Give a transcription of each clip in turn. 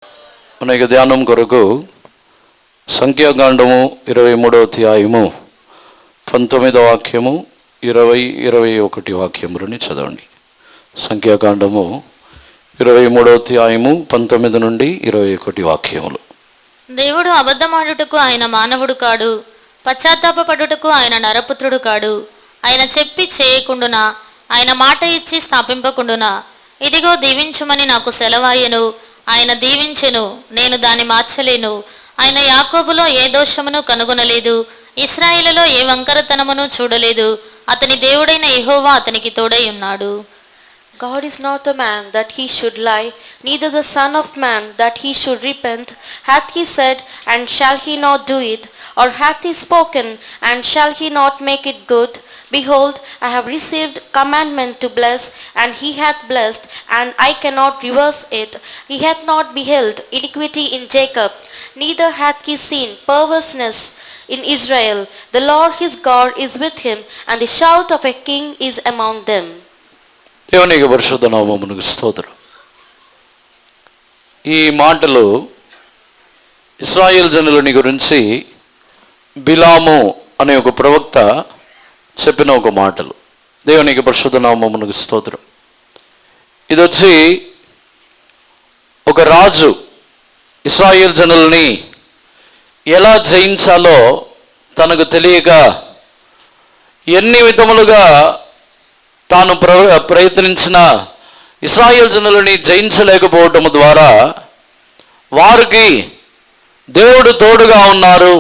మన ధ్యానం కొరకు సంఖ్యాకాండము 23వ అధ్యాయము 19వ వాక్యము 20-21 వాక్యములని చదవండి. సంఖ్యాకాండము 23వ అధ్యాయము 19 నుండి 21 వాక్యములు. దేవుడు అబద్ధమాడుటకు ఆయన మానవుడు కాడు, పశ్చాత్తాపపడుటకు ఆయన నరపుత్రుడు కాడు. ఆయన చెప్పి చేయకుండునా, ఆయన మాట ఇచ్చి స్థాపింపకుండునా. ఇదిగో దీవించుమని నాకు సెలవాయెను, ఆయన దీవించెను, నేను దాన్ని మార్చలేను. ఆయన యాకోబులో ఏ దోషమును కనుగొనలేదు, ఇశ్రాయేలులో ఏ వంకరతనమును చూడలేదు. అతని దేవుడైన యెహోవా అతనికి తోడై ఉన్నాడు. God is not a man that he should lie, neither the son of man that he should repent. Hath he said, and shall he not do it? Or hath he spoken, and shall he not make it good? Behold, I have received commandment to bless, and he hath blessed, and I cannot reverse it. He hath not beheld iniquity in Jacob, neither hath he seen perverseness in Israel. The Lord his God is with him, and the shout of a king is among them. దేవునికి పరిశుద్ధ నామమునకు స్తోత్రం. ఈ మాటలు ఇశ్రాయేల్ జనులని గురించి బిలాము అనే ఒక ప్రవక్త చెప్పిన ఒక మాటలు. దేవునికి పరిశుద్ధ నామమునకు స్తోత్రం. ఇది వచ్చి ఒక రాజు ఇశ్రాయేల్ జనులని ఎలా జయించాలో తనకు తెలియక ఎన్ని విధములుగా తాను ప్రయత్నించిన ఇశ్రాయేల్ జనులని జయించలేకపోవటం ద్వారా వారికి దేవుడు తోడుగా ఉన్నారు.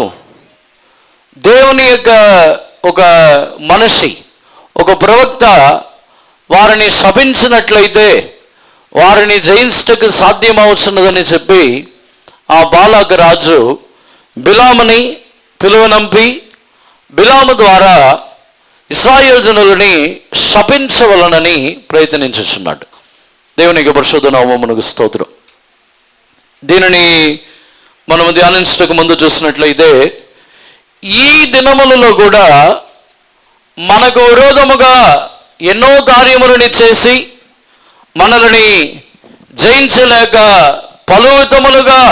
దేవుని యొక్క ఒక మనిషి, ఒక ప్రవక్త వారిని శపించినట్లయితే వారిని జయించటకు సాధ్యమవుతున్నదని చెప్పి ఆ బాలాక రాజు బిలాముని పిలువనంపి బిలాము ద్వారా ఇశ్రాయేల్ జనులని శపించవలనని ప్రయత్నించుచున్నాడు. దేవునికి పరిశుద్ధ నామమునకు స్తోత్రం. దీనిని మనం ధ్యానించటకు ముందు చూసినట్లయితే ఈ దినములలో కూడా మనకు విరోధముగా ఎన్నో కార్యములని చేసి మనల్ని జయించలేక పలు విధములుగా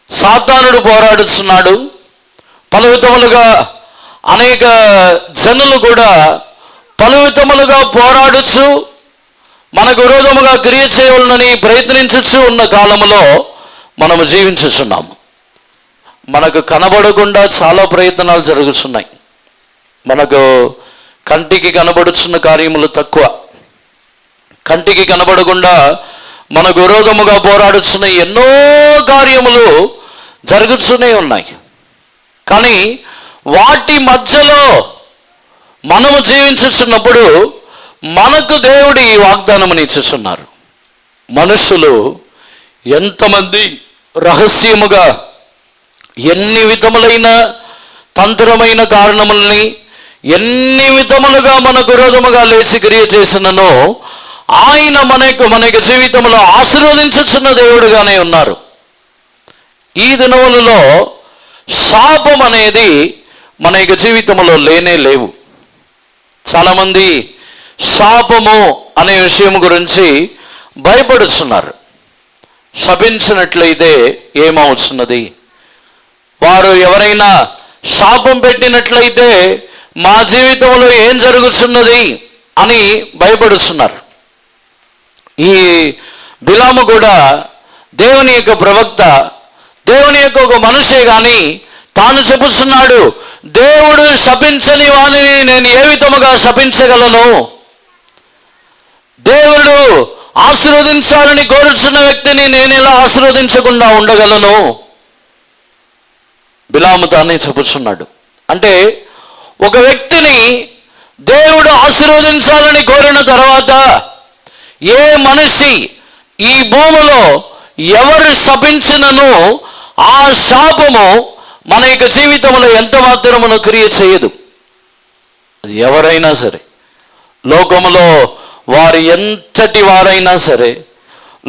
సాతానుడు పోరాడుతున్నాడు. పలు విధములుగా అనేక జనులు కూడా పలు విధములుగా పోరాడుచు మనకు విరోధముగా క్రియ చేయవలనని ప్రయత్నించుచు ఉన్న కాలంలో మనము జీవించుచున్నాము. మనకు కనబడకుండా చాలా ప్రయత్నాలు జరుగుతున్నాయి. మనకు కంటికి కనబడుచున్న కార్యములు తక్కువ. కంటికి కనబడకుండా మనకు విరోధముగా పోరాడుచున్న ఎన్నో కార్యములు జరుగుతూనే ఉన్నాయి. కానీ వాటి మధ్యలో మనము జీవించుచున్నప్పుడు మనకు దేవుడు ఈ వాగ్దానముని ఇచ్చుచున్నారు. మనుషులు ఎంతమంది రహస్యముగా ఎన్ని విధములైన తంత్రమైన కారణములని ఎన్ని విధములుగా మనకు విరోధముగా లేచి క్రియ చేసిననో ఆయన మనకు జీవితంలో ఆశీర్వదించుచున్న దేవుడుగానే ఉన్నారు. ఈ దినములలో శాపం అనేది మన యొక్క జీవితంలో లేనే లేవు. చాలామంది శాపము అనే విషయం గురించి భయపడుతున్నారు. శపించినట్లయితే ఏమవుతున్నది, వారు ఎవరైనా శాపం పెట్టినట్లయితే మా జీవితంలో ఏం జరుగుతున్నది అని భయపడుతున్నారు. ఈ బిలాము కూడా దేవుని యొక్క ప్రవక్త, దేవుని యొక్క ఒక మనిషే కానీ తాను చెప్పుచున్నాడు, దేవుడు శపించని వానిని నేను ఏ విధముగా శపించగలను, దేవుడు ఆశీర్వదించాలని కోరుచున్న వ్యక్తిని నేను ఎలా ఆశీర్వదించకుండా ఉండగలను. బిలాము తానే చెప్పుచున్నాడు. అంటే ఒక వ్యక్తిని దేవుడు ఆశీర్వదించాలని కోరిన తర్వాత ఏ మనిషి ఈ భూమిలో ఎవరు శపించినను ఆ శాపము మన యొక్క జీవితంలో ఎంత మాత్రమును క్రియ చేయదు. అది ఎవరైనా సరే, లోకములో వారు ఎంతటి వారైనా సరే,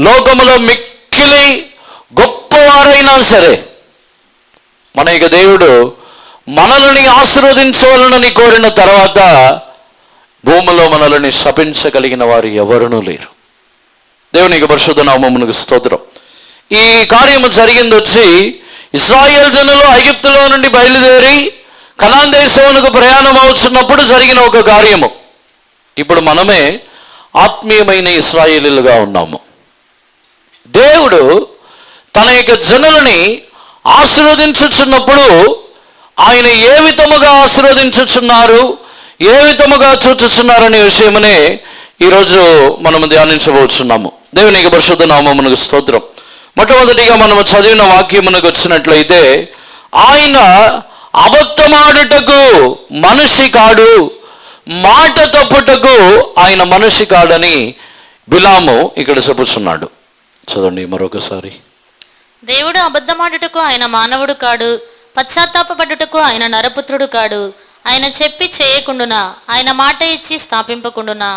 లోకములో మిక్కిలి గొప్పవారైనా సరే, మన యొక్క దేవుడు మనల్ని ఆశీర్వదించవలనని కోరిన తర్వాత భూమిలో మనల్ని శపించగలిగిన వారు ఎవరునూ లేరు. దేవునికి పరిశుద్ధ నామమునకు స్తోత్రం. ఈ కార్యము జరిగింది వచ్చి ఇశ్రాయేల్ జనులు ఐగుప్తులో నుండి బయలుదేరి కనాన్ దేశమునకు ప్రయాణం అవుతున్నప్పుడు జరిగిన ఒక కార్యము. ఇప్పుడు మనమే ఆత్మీయమైన ఇశ్రాయేలీలుగా ఉన్నాము. దేవుడు తన యొక్క జనులని ఆశీర్వదించుచున్నప్పుడు ఆయన ఏ విధముగా ఆశీర్వదించుచున్నారు, ఏ విధముగా చూచుచున్నారనే విషయమనే ఈరోజు మనము ధ్యానించబోతున్నాము. దేవునికి పరిశుద్ధ నామమునకు స్తోత్రం. మొట్టమొదటిగా మనము చదివిన వాక్యమునకు వచ్చినట్లయితే, ఆయన అబద్ధమాడుటకు మనిషి కాడు, మాట తప్పుటకు ఆయన మనిషి కాడని బిలాము ఇక్కడ చెప్పుచున్నాడు. చదవండి మరొకసారి. దేవుడు అబద్ధమాడుటకు ఆయన మానవుడు కాడు, పశ్చాత్తాపపడుటకు ఆయన నరపుత్రుడు కాడు. ఆయన చెప్పి చేయకుండునా, ఆయన మాట ఇచ్చి స్థాపింపకుండునా.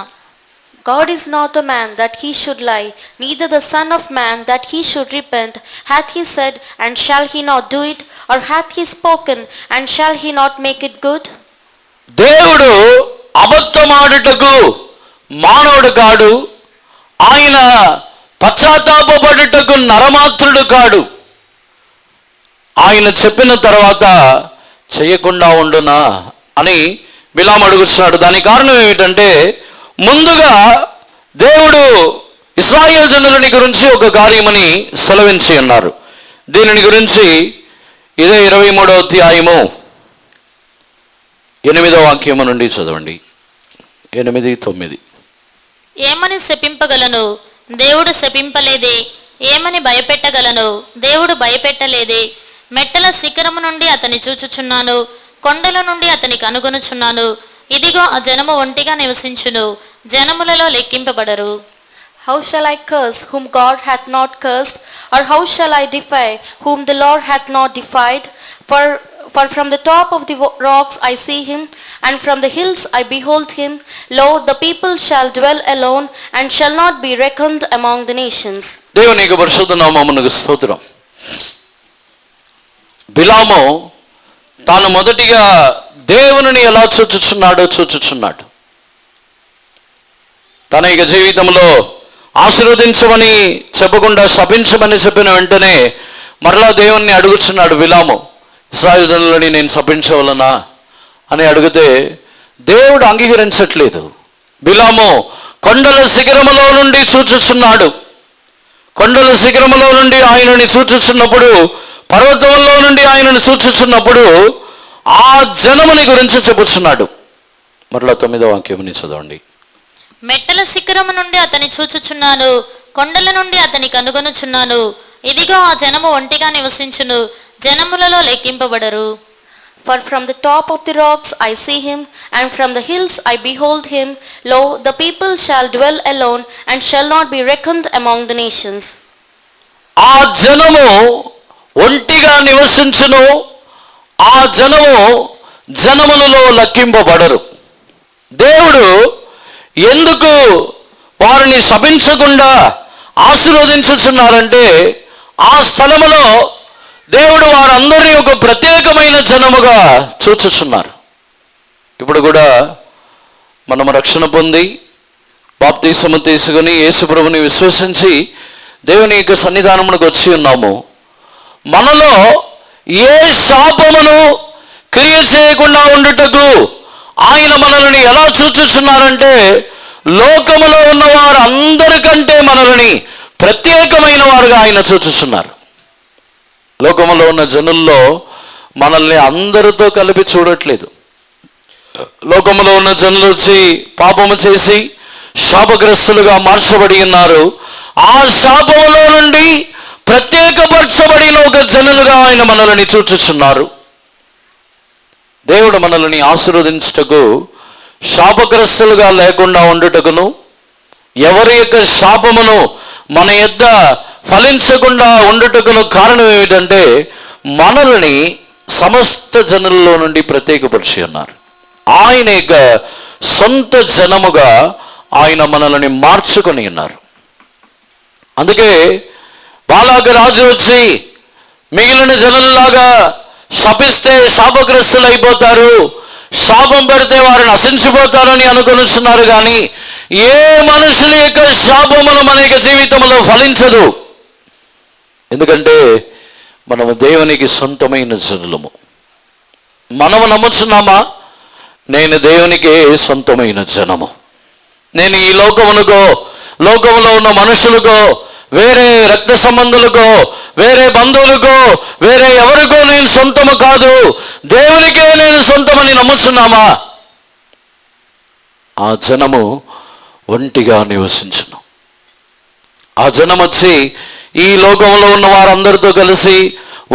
God is not a man that he should lie, neither the son of man that he should repent. Hath he said, and shall he not do it? Or hath he spoken, and shall he not make it good? దేవుడు అబద్ధమాడుటకు మానవుడు కాడు, ఆయన పశ్చాత్తాపపడుటకు నరమాత్రుడు కాడు. ఆయన చెప్పిన తర్వాత చేయకుండా ఉండునా అని బిలాము అడుగుతున్నాడు. దానికి కారణం ఏమిటంటే, ముందుగా దేవుడు ఇశ్రాయేల్ జనులని గురించి ఒక కార్యమని సెలవించి ఉన్నారు. దీనిని గురించి ఇదే 23వ అధ్యాయము 8వ వాక్యము నుండి చదవండి. 8, 9. ఏమని శపింపగలను, దేవుడు శపింపలేదే. ఏమని భయపెట్టగలను, దేవుడు భయపెట్టలేదే. మెట్టల శిఖరము నుండి అతని చూచుచున్నాను, కొండల నుండి అతని కనుగొనుచున్నాను. ఇదిగో ఆ జనము ఒంటిగా నివసించును, జనములలో లెక్కింపబడరు. How shall I curse whom God hath not cursed? Or how shall I defy whom the Lord hath not defied? For from the top of the rocks I see him, and from the hills I behold him. Lo, the people shall dwell alone, and shall not be reckoned among the nations. దేవునికి పరిశుద్ధ నామమునకు స్తోత్రం. బిలాము తాను మొదటిగా దేవునిని ఎలా చూచుచున్నాడు. తన యొక్క జీవితంలో ఆశీర్వదించమని చెప్పకుండా శపించమని చెప్పిన వెంటనే మరలా దేవుణ్ణి అడుగుచున్నాడు బిలాము. ఇశ్రాయేలు జనులని నేను శపించవలనా అని అడిగితే దేవుడు అంగీకరించట్లేదు. బిలాము కొండల శిఖరములో నుండి చూచుచున్నాడు. కొండల శిఖరములో నుండి ఆయనని చూచుచున్నప్పుడు, పర్వతంలో నుండి ఆయనను చూచుచున్నప్పుడు ఆ జనముని గురించి చెప్పుచున్నాడు. మరలా 9వ వాక్యముని చదవండి. మెట్టల శిఖరము నుండి అతని చూచుచున్నాను, కొండల నుండి అతని కనుగొనుచున్నాను. ఇదిగో ఆ జనము ఒంటిగా నివసించును, జనములలో లెక్కింపబడరు. For from the top of the rocks I see him, and from the hills I behold him. Lo, the people shall dwell alone, and shall not be reckoned among the nations. ఆ జనము ఒంటిగా నివసించును, ఆ జనము జనములలో లెక్కింపబడరు. దేవుడు ఎందుకు వారిని శపించకుండా ఆశీర్వదించుచున్నారంటే, ఆ స్థలములో దేవుడు వారందరినీ ఒక ప్రత్యేకమైన జనముగా చూచుచున్నారు. ఇప్పుడు కూడా మనము రక్షణ పొంది బాప్తీసము తీసుకుని యేసు ప్రభుని విశ్వసించి దేవుని యొక్క సన్నిధానమునకు వచ్చి ఉన్నాము. మనలో ఏ శాపమును క్రియ చేయకుండా ఉండుటకు ఆయన మనల్ని ఎలా చూచుచున్నారంటే, లోకములో ఉన్న వారందరికంటే మనల్ని ప్రత్యేకమైన వారుగా ఆయన చూచుచున్నారు. లోకములో ఉన్న జనుల్లో మనల్ని అందరితో కలిపి చూడట్లేదు. లోకములో ఉన్న జనులు వచ్చి పాపము చేసి శాపగ్రస్తులుగా మార్చబడి ఉన్నారు. ఆ శాపములో నుండి ప్రత్యేకపరచబడిన ఒక జనులుగా ఆయన మనల్ని చూచుచున్నారు. దేవుడు మనల్ని ఆశీర్వదించుటకు, శాపగ్రస్తులుగా లేకుండా ఉండుటకును, ఎవరి యొక్క శాపమును మన యొద్ద ఫలించకుండా ఉండుటకును కారణం ఏమిటంటే, మనల్ని సమస్త జనుల్లో నుండి ప్రత్యేకపరిచి ఉన్నారు. ఆయన యొక్క సొంత జనముగా ఆయన మనల్ని మార్చుకొని ఉన్నారు. అందుకే బాలాకు రాజు వచ్చి మిగిలిన జనుల్లాగా శపిస్తే శాపగ్రస్తులు అయిపోతారు, శాపం పెడితే వారు నశించిపోతారని అనుకొనిస్తున్నారు. కానీ ఏ మనుషుని యొక్క శాపములు మన యొక్క జీవితంలో ఫలించదు. ఎందుకంటే మనము దేవునికి సొంతమైన జనులము. మనము నమ్ముచున్నామా, నేను దేవునికి సొంతమైన జనము, నేను ఈ లోకమునకో, లోకంలో ఉన్న మనుషులకో, వేరే రక్త సంబంధులకో, వేరే బంధువులకో, వేరే ఎవరికో నేను సొంతము కాదు, దేవునికే నేను సొంతమని నమ్ముచున్నామా, ఆ జనము ఒంటిగా నివసించును. ఆ జనం వచ్చి ఈ లోకంలో ఉన్న వారందరితో కలిసి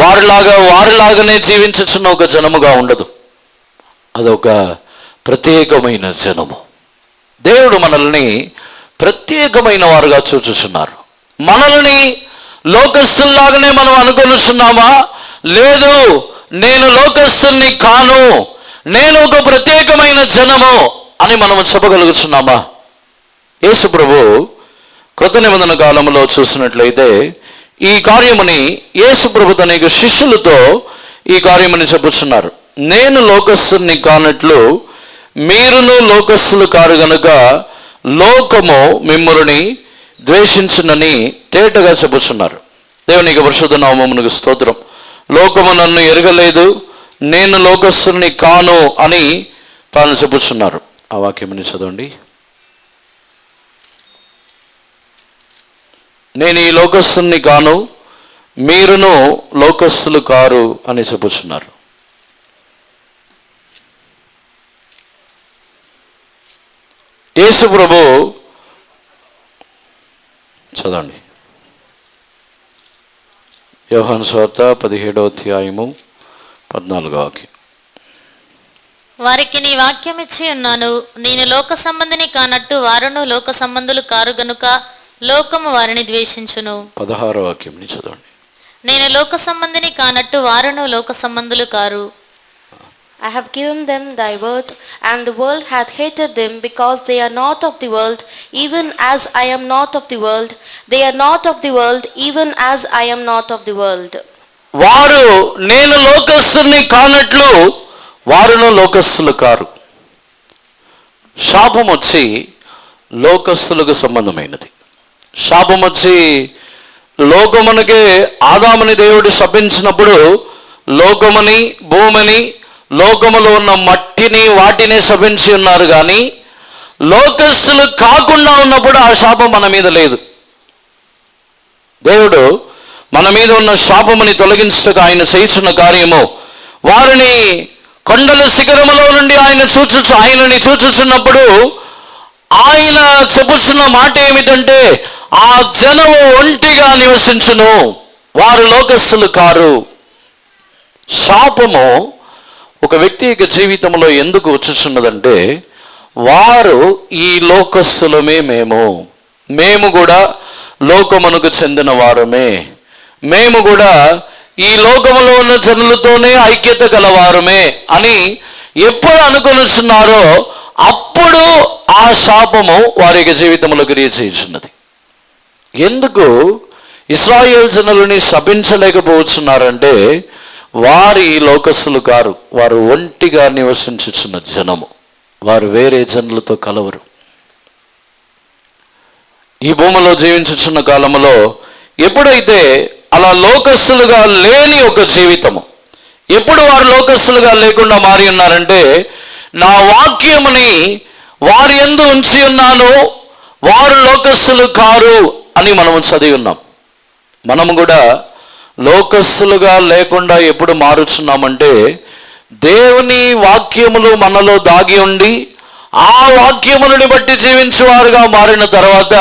వారిలాగానే జీవించుచున్న ఒక జనముగా ఉండదు. అదొక ప్రత్యేకమైన జనము. దేవుడు మనల్ని ప్రత్యేకమైన వారుగా చూచుచున్నారు. మనల్ని లోకస్తుల్లాగానే మనం అనుకొనుచున్నామా? లేదు, నేను లోకస్తుల్ని కాను, నేను ఒక ప్రత్యేకమైన జనము అని మనము చెప్పగలుగుతున్నామా? యేసు ప్రభు కృత నిబంధన కాలంలో చూసినట్లయితే ఈ కార్యముని యేసు ప్రభు తన యొక్క శిష్యులతో ఈ కార్యముని చెప్పుచున్నారు. నేను లోకస్తుని కానట్లు మీరును లోకస్తులు కారు గనుక లోకము మిమ్ములని ద్వేషించునని తేటగా చెప్పుచున్నారు. దేవునికి పరిశుద్ధ నామమునకు స్తోత్రం. లోకము నన్ను ఎరగలేదు, నేను లోకస్తుని కాను అని తాను చెప్పుచున్నారు. ఆ వాక్యముని చదవండి. నేను ఈ లోకస్తుని కాను, మీరును లోకస్తులు కారు అని చెప్పుచున్నారు. యేసు ప్రభు చదవండి. యోహాను సువార్త 17వ అధ్యాయము 14వ వాక్యం. వారికి నీ వాక్యం ఇచ్చి ఉన్నాను, నేను లోక సంబంధిని కానట్టు వారును లోక సంబంధులు కారు గనుక లోకము వారిని ద్వేషించును. 16వ వాక్యం చదవండి. నేను లోక సంబంధిని కానట్టు వారును లోక సంబంధులు car. I have given them thy word, and the world hath hated them, because they are not of the world, even as I am not of the world. They are not of the world, even as I am not of the world. వారు నేను లోకస్తుని కానట్లు వారును లోకస్తులు car. శాపం వచ్చి లోకస్తులకు సంబంధమైనది. శాపం వచ్చి లోకమునకే ఆదాముని దేవుడు శపించినప్పుడు లోకముని, భూమిని, లోకములో ఉన్న మట్టిని, వాటిని శపించి ఉన్నారు. కానీ లోకస్తులు కాకుండా ఉన్నప్పుడు ఆ శాపం మన మీద లేదు. దేవుడు మన మీద ఉన్న శాపముని తొలగించటకు ఆయన చేయుచున్న కార్యము, వారిని కొండల శిఖరములో నుండి ఆయనని చూచుచున్నప్పుడు ఆయన చెప్పుచున్న మాట ఏమిటంటే, ఆ జనము ఒంటిగా నివసించును, వారు లోకస్తులు కారు. శాపము ఒక వ్యక్తి యొక్క జీవితంలో ఎందుకు వచ్చుచున్నదంటే, వారు ఈ లోకస్తులమే, మేము కూడా లోకమునకు చెందిన వారమే, మేము కూడా ఈ లోకములో ఉన్న జనులతోనే ఐక్యత గలవారమే అని ఎప్పుడు అనుకొనిచున్నారో అప్పుడు ఆ శాపము వారి యొక్క జీవితంలో క్రియ చేయుచున్నది. ఎందుకు ఇశ్రాయేలు జనులని శపించలేకపోతున్నారంటే, వారి లోకస్తులు కారు, వారు ఒంటిగా నివసించుచున్న జనము, వారు వేరే జనులతో కలవరు. ఈ భూమిలో జీవించుచున్న కాలంలో ఎప్పుడైతే అలా లోకస్తులుగా లేని ఒక జీవితము, ఎప్పుడు వారు లోకస్తులుగా లేకుండా మారి ఉన్నారంటే, నా వాక్యముని వారి యందు ఉంచి ఉన్నాను, వారు లోకస్తులు కారు అని మనము చదివి ఉన్నాం. మనము కూడా లోకస్తులుగా లేకుండా ఎప్పుడు మారుచున్నామంటే, దేవుని వాక్యములు మనలో దాగి ఉండి ఆ వాక్యములను బట్టి జీవించేవారుగా మారిన తర్వాత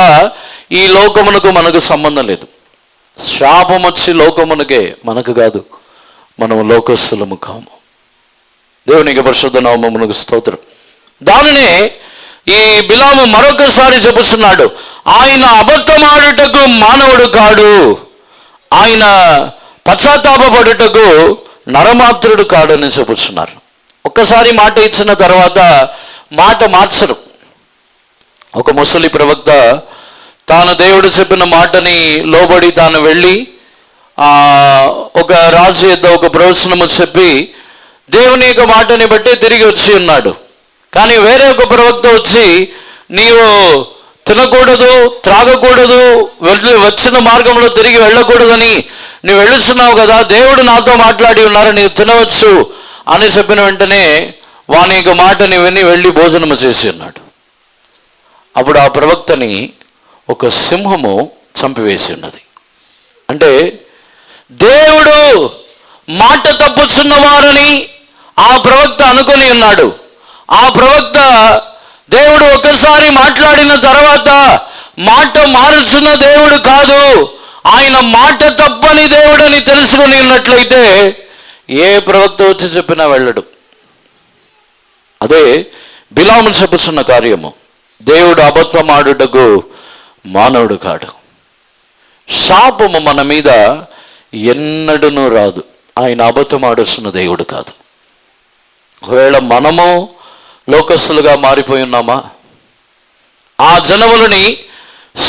ఈ లోకమునకు మనకు సంబంధం లేదు. శాపం వచ్చి లోకమునకే, మనకు కాదు. మనము లోకస్తులము కాము. దేవునికి పరిశుద్ధ నామమునకు స్తోత్రం. దానినే ఈ బిలాము మరొకసారి చెప్పుచున్నాడు, ఆయన అబద్ధమాడుటకు మానవుడు కాడు, ఆయన పశ్చాత్తాపపడుటకు నరమాత్రుడు కాడని చెప్పుచున్నారు. ఒక్కసారి మాట ఇచ్చిన తర్వాత మాట మార్చరు. ఒక ముసలి ప్రవక్త తాను దేవుడు చెప్పిన మాటని లోబడి తాను వెళ్ళి ఒక రాజు యొద్ద ఒక ప్రవచనము చెప్పి దేవుని యొక్క మాటని బట్టి తిరిగి వచ్చి ఉన్నాడు. కానీ వేరే ఒక ప్రవక్త వచ్చి, నీవు తినకూడదు, త్రాగకూడదు, వచ్చిన మార్గంలో తిరిగి వెళ్ళకూడదని నువ్వు వెళుతున్నావు కదా, దేవుడు నాతో మాట్లాడి ఉన్నారు, నీవు తినవచ్చు అని చెప్పిన వెంటనే వాని యొక్క మాటని విని వెళ్ళి భోజనము చేసి ఉన్నాడు. అప్పుడు ఆ ప్రవక్తని ఒక సింహము చంపివేసి ఉన్నది. అంటే దేవుడు మాట తప్పుచున్నవారని ఆ ప్రవక్త అనుకొని ఉన్నాడు. ఆ ప్రవక్త దేవుడు ఒకసారి మాట్లాడిన తర్వాత మాట మారుచున్న దేవుడు కాదు, ఆయన మాట తప్పని దేవుడని తెలుసుకుని ఉన్నట్లయితే ఏ ప్రవక్త వచ్చి చెప్పినా వెళ్ళడు. అదే బిలాము చెప్పుచున్న కార్యము. దేవుడు అబద్ధమాడుటకు మానవుడు కాడు. శాపము మన మీద ఎన్నడూనూ రాదు. ఆయన అబద్ధమాడుస్తున్న దేవుడు కాదు. ఒకవేళ మనము లోకస్తులుగా మారిపోయి ఉన్నామా, ఆ జనములని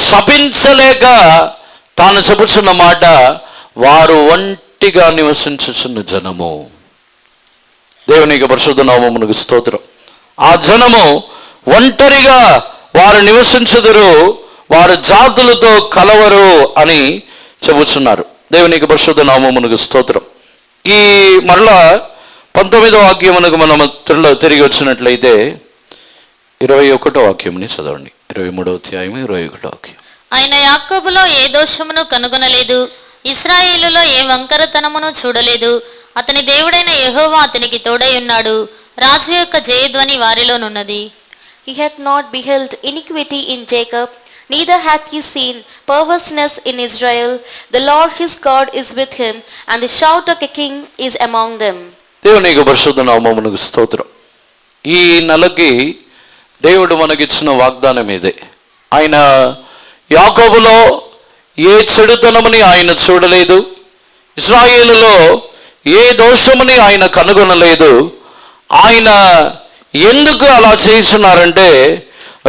శపించలేక తాను చెప్పుచున్న మాట, వారు ఒంటిగా నివసించుచున్న జనము. దేవునికి పరిశుద్ధ నామమునకు స్తోత్రం. ఆ జనము ఒంటరిగా వారు నివసించుదురు, వారు జాతులతో కలవరు అని చెబుతున్నారు. దేవునికి పరిశుద్ధ నామమునకు స్తోత్రం. ఈ మరలా 19వ వాక్యమునకు మనం తిరిగి వచ్చినట్లయితే 21వ వాక్యంని చదవండి. 23వ అధ్యాయం 21వ వాక్యం. ఆయన యాకోబులో ఏ దోషమును కనుగొనలేదు, ఇశ్రాయేలులో ఏ వంకరతనమును చూడలేదు. అతని దేవుడైన యెహోవా అతనికి తోడై ఉన్నాడు. రాజు యొక్క జయధ్వని వారిలోనున్నది. He hath not beheld iniquity in Jacob, neither hath he seen perverseness in Israel. The Lord his God is with him, and the shout of a king is among them. దేవునికి పరిశుద్ధ నామమునకు స్తోత్రం. ఈ నెలకి దేవుడు మనకిచ్చిన వాగ్దానం ఇదే. ఆయన యాకోబులో ఏ చెడుతనముని ఆయన చూడలేదు, ఇశ్రాయేలులో ఏ దోషముని ఆయన కనుగొనలేదు. ఆయన ఎందుకు అలా చేస్తున్నారంటే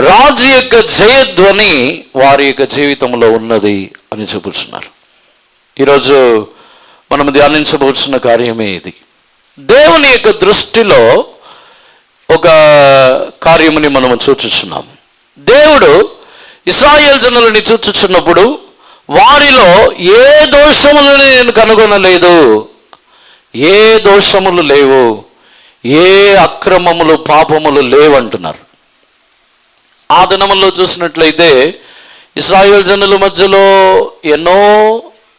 రాజు యొక్క జయధ్వని వారి యొక్క జీవితంలో ఉన్నది అని చెబుతున్నారు. ఈరోజు మనం ధ్యానించబోతున్న కార్యమే ఇది. దేవుని యొక్క దృష్టిలో ఒక కార్యముని మనం చూచుచున్నాం. దేవుడు ఇశ్రాయేల్ జనులని చూచుచున్నప్పుడు వారిలో ఏ దోషములను నేను కనుగొనలేదు, ఏ దోషములు లేవు, ఏ అక్రమములు పాపములు లేవంటున్నారు. ఆ దినముల్లో చూసినట్లయితే ఇశ్రాయేల్ జనుల మధ్యలో ఎన్నో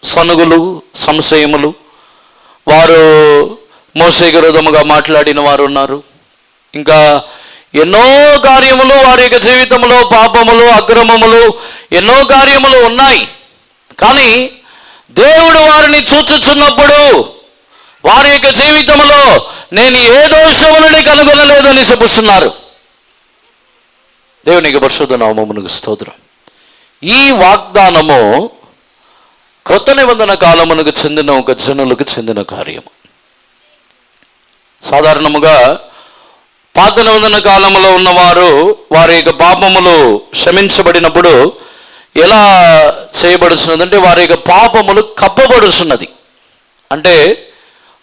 సనుగులు, సంశయములు, వారు మోషేకి విరోధముగా మాట్లాడిన వారు ఉన్నారు. ఇంకా ఎన్నో కార్యములు వారి యొక్క జీవితంలో, పాపములు, అక్రమములు, ఎన్నో కార్యములు ఉన్నాయి. కానీ దేవుడు వారిని చూచుచున్నప్పుడు వారి యొక్క జీవితంలో నేను ఏ దోషములని కనుగొనలేదని చెబుతున్నారు. దేవునికి పరిశుద్ధ నామమునకు స్తోత్రం. ఈ వాగ్దానము క్రొత్త నిబంధన కాలమునకు చెందిన ఒక జనులకు చెందిన కార్యము. సాధారణముగా పాత నిబంధన కాలంలో ఉన్నవారు వారి యొక్క పాపములు క్షమించబడినప్పుడు ఎలా చేయబడుతున్నదంటే వారి యొక్క పాపములు కప్పబడుతున్నది. అంటే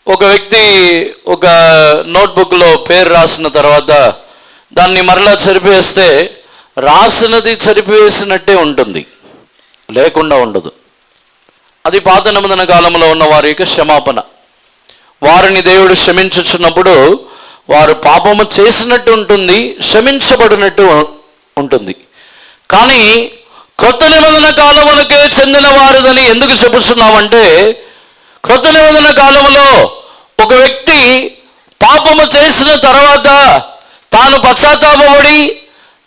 ఒక వ్యక్తి ఒక నోట్బుక్లో పేరు రాసిన తర్వాత దాన్ని మరలా చెరిపేస్తే రాసినది చెరిపివేసినట్టే ఉంటుంది, లేకుండా ఉండదు. అది పాత నిబంధన కాలంలో ఉన్న వారి యొక్క క్షమాపణ. వారిని దేవుడు క్షమించుచున్నప్పుడు వారు పాపము చేసినట్టు ఉంటుంది, క్షమించబడినట్టు ఉంటుంది. కానీ క్రొత్త నిబంధన కాలమునకే చెందిన వారిదని ఎందుకు చెబుతున్నామంటే, క్రొత్త నిబంధన కాలంలో ఒక వ్యక్తి పాపము చేసిన తర్వాత తాను పశ్చాత్తాపపడి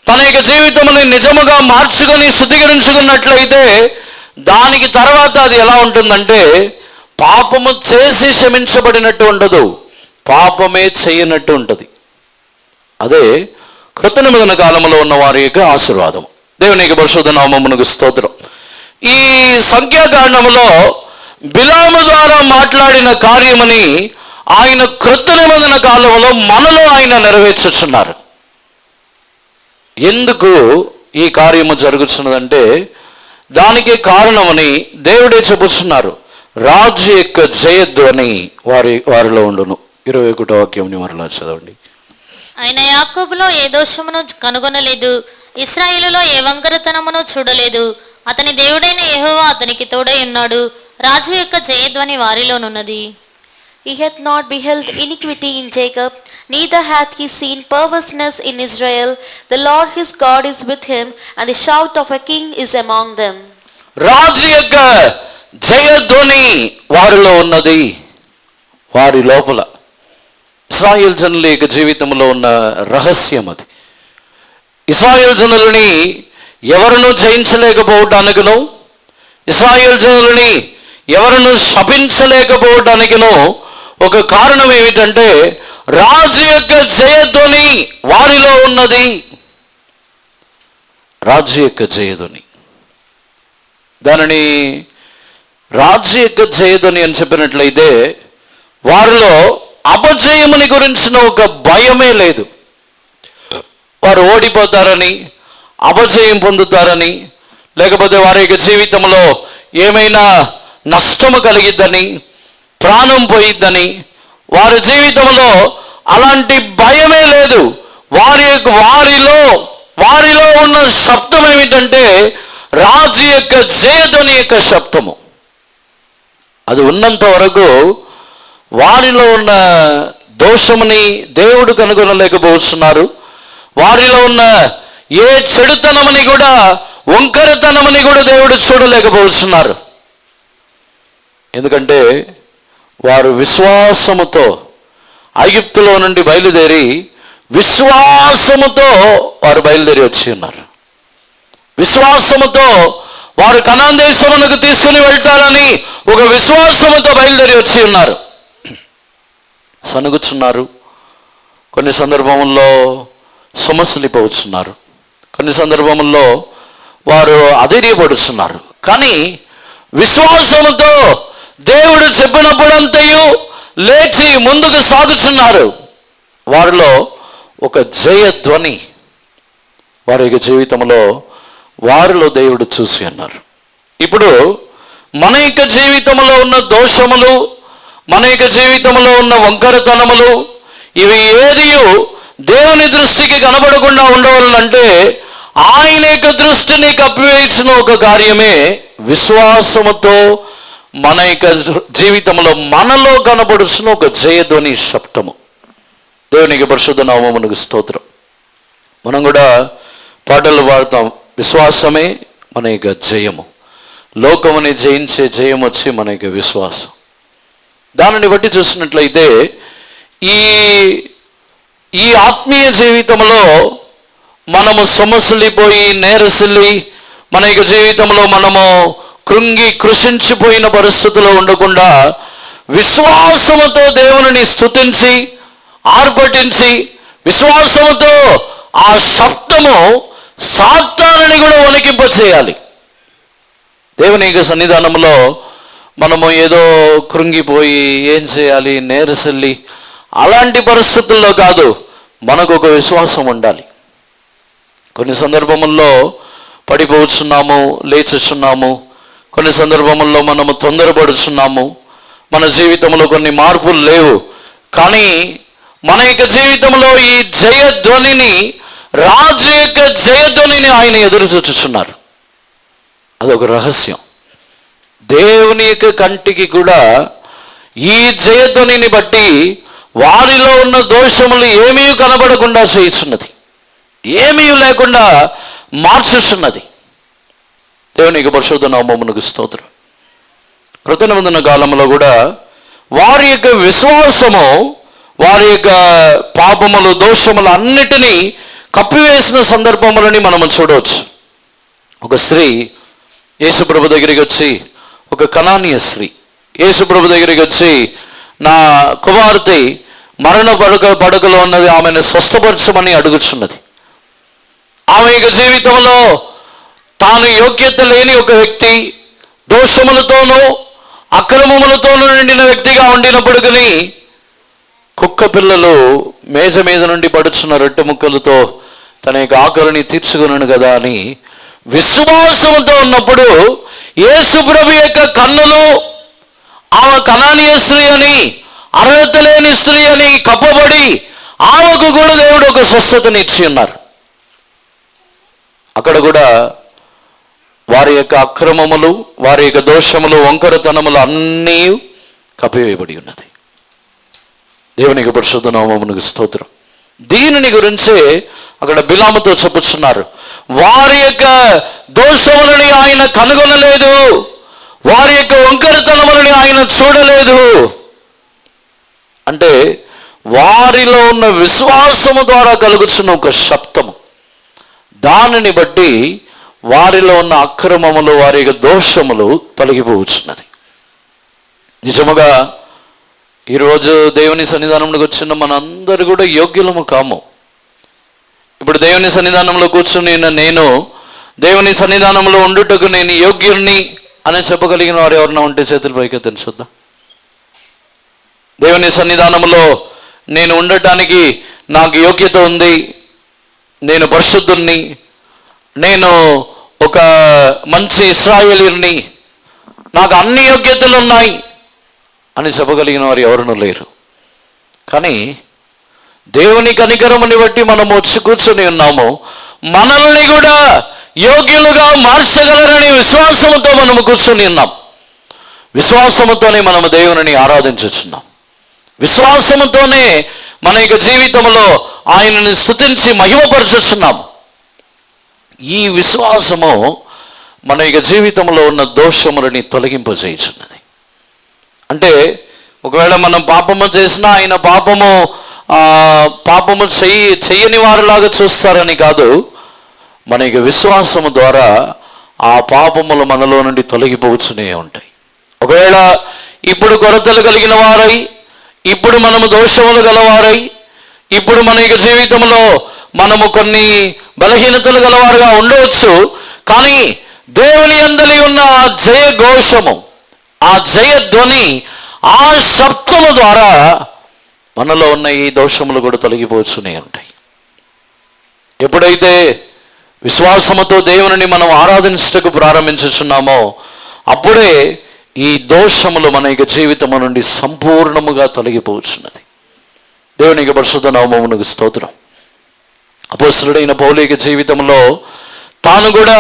తన యొక్క జీవితముని నిజముగా మార్చుకొని శుద్ధీకరించుకున్నట్లయితే దానికి తర్వాత అది ఎలా ఉంటుందంటే పాపము చేసి క్షమించబడినట్టు ఉండదు, పాపమే చేయనట్టు ఉంటుంది. అదే క్రొత్త నిబంధన కాలంలో ఉన్న వారి యొక్క ఆశీర్వాదం. దేవునికి పరిశుద్ధ నామమునకు స్తోత్రం. ఈ సంఖ్యాకాండములో బిలాము ద్వారా మాట్లాడిన కార్యమని ఆయన క్రొత్త నిబంధన కాలంలో మనలో ఆయన నెరవేర్చుచున్నారు. ఎందుకు ఈ కార్యము జరుగుతున్నదంటే దానికి కారణమని దేవుడే చెబుతున్నారు. రాజు యొక్క జయధ్వని వారిలో ఉండును. 21వ వాక్యం మరలా చదవండి. ఆయన యాకోబులో ఏ దోషమును కనుగొనలేదు, ఇశ్రాయేలులో ఏ వంకరతనమును చూడలేదు. అతని దేవుడైన యెహోవా అతనికి తోడై ఉన్నాడు. రాజు యొక్క జయధ్వని వారిలోనున్నది. He hath not beheld iniquity in Jacob, neither hath he seen perverseness in Israel. The Lord his God is with him, and the shout of a king is among them. రాజు యొక్క జయధ్వని వారిలో ఉన్నది. వారి లోపల ఇశ్రాయేల్ జనుల యొక్క జీవితంలో ఉన్న రహస్యం అది. ఇశ్రాయేల్ జనులని ఎవరినూ జయించలేకపోవటానికినో, ఇశ్రాయేల్ జనులని ఎవరినూ శపించలేకపోవటానికినో ఒక కారణం ఏమిటంటే రాజు యొక్క జయధ్వని వారిలో ఉన్నది. రాజు యొక్క జయధ్వని, దానిని రాజు యొక్క జయధ్వని అని చెప్పినట్లయితే వారిలో అపజయముని గురించిన ఒక భయమే లేదు. వారు ఓడిపోతారని, అపజయం పొందుతారని, లేకపోతే వారి యొక్క జీవితంలో ఏమైనా నష్టము కలిగిద్దని, ప్రాణం పోయిద్దని, వారి జీవితంలో అలాంటి భయమే లేదు. వారిలో ఉన్న శబ్దం ఏమిటంటే రాజు యొక్క జయధ్వని యొక్క శబ్దము. అది ఉన్నంత వరకు వారిలో ఉన్న దోషముని దేవుడు కనుగొనలేకపోతున్నారు. వారిలో ఉన్న ఏ చెడుతనమని కూడా, వంకరతనమని కూడా దేవుడు చూడలేకపోతున్నారు. ఎందుకంటే వారు విశ్వాసముతో ఐగుప్తులో నుండి బయలుదేరి విశ్వాసముతో వారు బయలుదేరి వచ్చి ఉన్నారు. విశ్వాసముతో వారు కనాన్ దేశమునకు తీసుకుని వెళ్తారని ఒక విశ్వాసముతో బయలుదేరి వచ్చి ఉన్నారు. సనుగుచున్నారు, కొన్ని సందర్భముల్లో సొమ్మసిల్లిపోతున్నారు, కొన్ని సందర్భముల్లో వారు అధైర్యపడుతున్నారు. కానీ విశ్వాసముతో దేవుడు చెప్పినప్పుడంతయు లేచి ముందుకు సాగుచున్నారు. వారిలో ఒక జయధ్వని వారి యొక్క జీవితంలో వారిలో దేవుడు చూసి ఉన్నారు. ఇప్పుడు మన యొక్క జీవితంలో ఉన్న దోషములు, మన యొక్క జీవితంలో ఉన్న వంకరతనములు, ఇవి ఏదియు దేవుని దృష్టికి కనబడకుండా ఉండవాలంటే ఆయన యొక్క దృష్టిని కప్పివేయించిన ఒక కార్యమే విశ్వాసముతో మన యొక్క జీవితంలో మనలో కనబడుతున్న ఒక జయధ్వని శబ్దము. దేవునికి పరిశుద్ధ నామమునకు స్తోత్రం. మనం కూడా పాటలు పాడతాం, విశ్వాసమే మన యొక్క జయము, లోకముని జయించే జయం వచ్చి మన యొక్క విశ్వాసం. దానిని బట్టి చూసినట్లయితే ఈ ఆత్మీయ జీవితంలో మనము సొమ్మసిల్లిపోయి నేరసిల్లి మన యొక్క జీవితంలో మనము కృంగి కృషించిపోయిన పరిస్థితిలో ఉండకుండా విశ్వాసముతో దేవుని స్తుతించి ఆర్భటించి విశ్వాసముతో ఆ శబ్దము సాతానుని కూడా వణికింప చేయాలి. దేవుని యొక్క సన్నిధానంలో మనము ఏదో కృంగిపోయి ఏం చేయాలి, నేరసిల్లి అలాంటి పరిస్థితుల్లో కాదు, మనకు ఒక విశ్వాసం ఉండాలి. కొన్ని సందర్భముల్లో పడిపోతున్నాము, లేచుచున్నాము, కొన్ని సందర్భముల్లో మనము తొందరపడుచున్నాము, మన జీవితంలో కొన్ని మార్పులు లేవు. కానీ మన యొక్క జీవితంలో ఈ జయధ్వనిని, రాజు యొక్క జయధ్వనిని ఆయన ఎదురు చూచుచున్నారు. అదొక రహస్యం. దేవుని యొక్క కంటికి కూడా ఈ జయధ్వనిని బట్టి వారిలో ఉన్న దోషములు ఏమీ కనబడకుండా చేయుచున్నది, ఏమీ లేకుండా మార్చుచున్నది. దేవునికి పరిశుద్ధ నామమునకు స్తోత్రం. కృత నిబంధన కాలంలో కూడా వారి యొక్క విశ్వాసము వారి యొక్క పాపములు, దోషములు అన్నిటినీ కప్పివేసిన సందర్భములని మనము చూడవచ్చు. ఒక స్త్రీ యేసుప్రభు దగ్గరికి వచ్చి, ఒక కనానీయ స్త్రీ యేసుప్రభు దగ్గరికి వచ్చి, నా కుమార్తె మరణ పడకలో ఉన్నది, ఆమెను స్వస్థపరచమని అడుగుచున్నది. ఆమె యొక్క జీవితంలో తాను యోగ్యత లేని ఒక వ్యక్తి, దోషములతోనూ అక్రమములతోనూ నిండిన వ్యక్తిగా ఉండినప్పటికీ కుక్క పిల్లలు మేజ మీద నుండి పడుచున్న రొట్టె ముక్కలతో తన యొక్క ఆకలిని తీర్చుకున్నాను కదా అని విశ్వాసంతో ఉన్నప్పుడు యేసుప్రభు యొక్క కన్నులు ఆమె కనానీయ స్త్రీ అని, అర్హత లేని స్త్రీ అని కప్పబడి ఆమెకు కూడా దేవుడు ఒక స్వస్థతని ఇచ్చి ఉన్నారు. అక్కడ కూడా వారి యొక్క అక్రమములు, వారి యొక్క దోషములు, వంకరతనములు అన్నీ కప్పివేయబడి ఉన్నది. దేవునికి పరిశుద్ధ నామమునకు స్తోత్రం. దీనిని గురించే అక్కడ బిలాముతో చెప్పుచున్నారు, వారి యొక్క దోషములని ఆయన కనుగొనలేదు, వారి యొక్క వంకరతనములని ఆయన చూడలేదు. అంటే వారిలో ఉన్న విశ్వాసము ద్వారా కలుగుతున్న ఒక శబ్దము, దానిని బట్టి వారిలో ఉన్న అక్రమములు, వారి యొక్క దోషములు తొలగిపోవచ్చున్నది. నిజముగా ఈరోజు దేవుని సన్నిధానంలోకి వచ్చిన మనందరూ కూడా యోగ్యులము కాము. ఇప్పుడు దేవుని సన్నిధానంలో కూర్చుని నేను దేవుని సన్నిధానంలో ఉండుటకు నేను యోగ్యుడిని అని చెప్పగలిగిన వారు ఎవరన్నా ఉంటే చేతుల పైకి తెలుసుద్దాం. దేవుని సన్నిధానంలో నేను ఉండటానికి నాకు యోగ్యత ఉంది, నేను పరిశుద్ధుణ్ణి, నేను ఒక మంచి ఇశ్రాయేలీయుని, నాకు అన్ని యోగ్యతలు ఉన్నాయి అని చెప్పగలిగిన వారు ఎవరునూ లేరు. కానీ దేవుని కనికరముని బట్టి మనం వచ్చి కూర్చొని ఉన్నాము. మనల్ని కూడా యోగ్యులుగా మార్చగలరని విశ్వాసముతో మనము కూర్చొని ఉన్నాం. విశ్వాసముతోనే మనము దేవుని ఆరాధించుచున్నాం. విశ్వాసముతోనే మన యొక్క జీవితంలో ఆయనని స్తుతించి మహిమపరచుచున్నాం. ఈ విశ్వాసము మన యొక్క జీవితంలో ఉన్న దోషములని తొలగింపజేయుచున్నది. అంటే ఒకవేళ మనం పాపము చేసినా ఆయన పాపము చెయ్యని వారిలాగా చూస్తారని కాదు, మన యొక్క విశ్వాసము ద్వారా ఆ పాపములు మనలో నుండి తొలగిపోవచ్చునే ఉంటాయి. ఒకవేళ ఇప్పుడు కొరతలు కలిగిన వారై, ఇప్పుడు మనము దోషములు గలవారై, ఇప్పుడు మన యొక్క జీవితంలో మనము కొన్ని బలహీనతలు గలవారుగా ఉండవచ్చు. కానీ దేవుని యందలి ఉన్న ఆ జయ ఘోషము, ఆ జయ ధ్వని, ఆ శబ్దము ద్వారా మనలో ఉన్న ఈ దోషములు కూడా తొలగిపోవచ్చునే ఉంటాయి. ఎప్పుడైతే విశ్వాసముతో దేవుని మనం ఆరాధించటకు ప్రారంభించుచున్నామో అప్పుడే ఈ దోషములు మన యొక్క జీవితము నుండి సంపూర్ణముగా తొలగిపోవచ్చున్నది. దేవునికి పరిశుద్ధ నామమునకు స్తోత్రం. అపోస్తలుడైన పౌలు యొక్క జీవితంలో తాను కూడా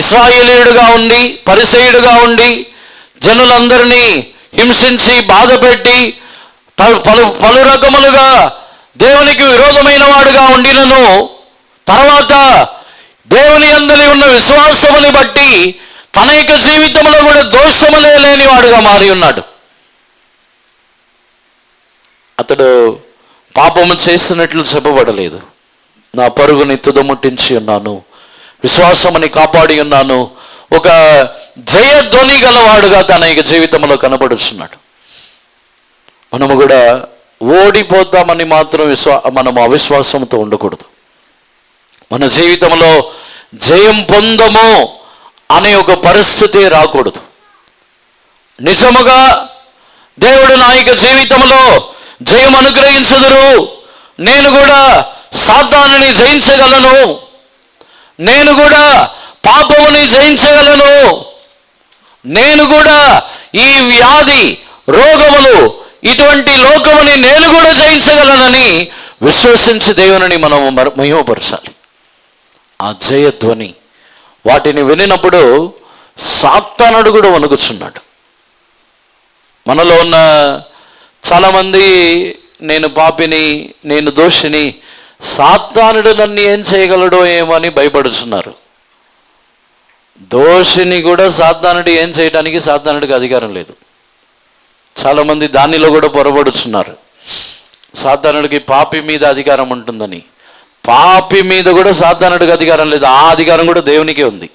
ఇశ్రాయేలీయుడుగా ఉండి, పరిసయ్యుడుగా ఉండి, జనులందరినీ హింసించి బాధపెట్టి పలు రకములుగా దేవునికి విరోధమైన వాడుగా ఉండినను, తర్వాత దేవుని యందలి ఉన్న విశ్వాసముని బట్టి తన యొక్క జీవితంలో కూడా దోషములే లేని వాడుగా మారి ఉన్నాడు. అతడు పాపము చేసినట్లు చెప్పబడలేదు. నా పరుగుని తుదముట్టించి ఉన్నాను, విశ్వాసముని కాపాడి ఉన్నాను, ఒక జయధ్వని గలవాడుగా తన యొక్క జీవితంలో కనబడుచున్నాడు. మనము కూడా ఓడిపోతామని మాత్రం మనము అవిశ్వాసంతో ఉండకూడదు. మన జీవితంలో జయం పొందము అనే ఒక పరిస్థితి రాకూడదు. నిజముగా దేవుడు నా యొక్క జీవితంలో జయం అనుగ్రహించుదురు, నేను కూడా సాతానుని జయించగలను, నేను కూడా పాపముని జయించగలను, నేను కూడా ఈ వ్యాధి రోగములు ఇటువంటి లోకముని నేను కూడా జయించగలనని విశ్వసించి దేవుని మనము మహిమపరచాలి. ఆ జయధ్వని వాటిని వినినప్పుడు సాతానుడు కూడా వణుకుచున్నాడు. మనలో ఉన్న చాలామంది నేను పాపిని, నేను దోషిని, సాతానుడు నన్ను ఏం చేయగలడో ఏమో అని భయపడుతున్నారు. దోషిని కూడా సాతానుడు ఏం చేయడానికి సాతానుడికి అధికారం లేదు. చాలామంది దానిలో కూడా పొరబడుతున్నారు. సాతానుడికి పాపి మీద అధికారం ఉంటుందని. పాపి మీద కూడా సాతానుడికి అధికారం లేదు, ఆ అధికారం కూడా దేవునికే ఉంది.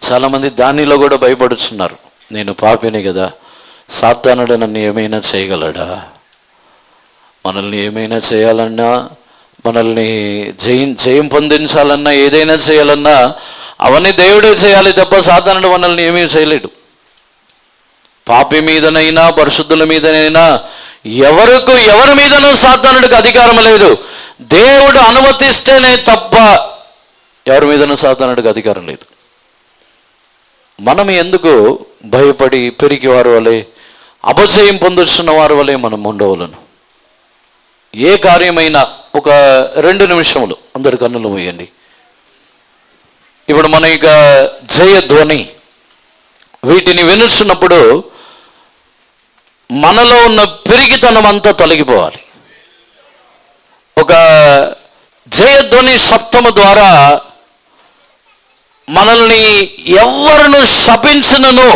చాలామంది దానిలో కూడా భయపడుతున్నారు. నేను పాపిని కదా, సాతానుడు నన్ను ఏమైనా చేయగలడా, మనల్ని ఏమైనా చేయాలన్నా, మనల్ని జయం పొందించాలన్నా, ఏదైనా చేయాలన్నా అవన్నీ దేవుడే చేయాలి తప్ప సాతానుడు మనల్ని ఏమీ చేయలేడు. పాపి మీదనైనా పరిశుద్ధుల మీదనైనా ఎవరి మీదనూ సాతానుడికి అధికారం లేదు. దేవుడు అనుమతిస్తేనే తప్ప ఎవరి మీదనూ సాతానుడికి అధికారం లేదు. మనం ఎందుకు భయపడి పెరిగి వారి వలె, అపజయం పొందుతున్న వారి వలె మనం ఉండవలను? ఏ కార్యమైనా ఒక 2 నిమిషములు అందరు కన్నులు మూయండి. ఇప్పుడు మన ఇక జయధ్వని వీటిని వినుచున్నప్పుడు మనలో ఉన్న పిరికితనం అంతా తొలగిపోవాలి. ఒక జయధ్వని శబ్దము ద్వారా మనల్ని ఎవరిను శపించినను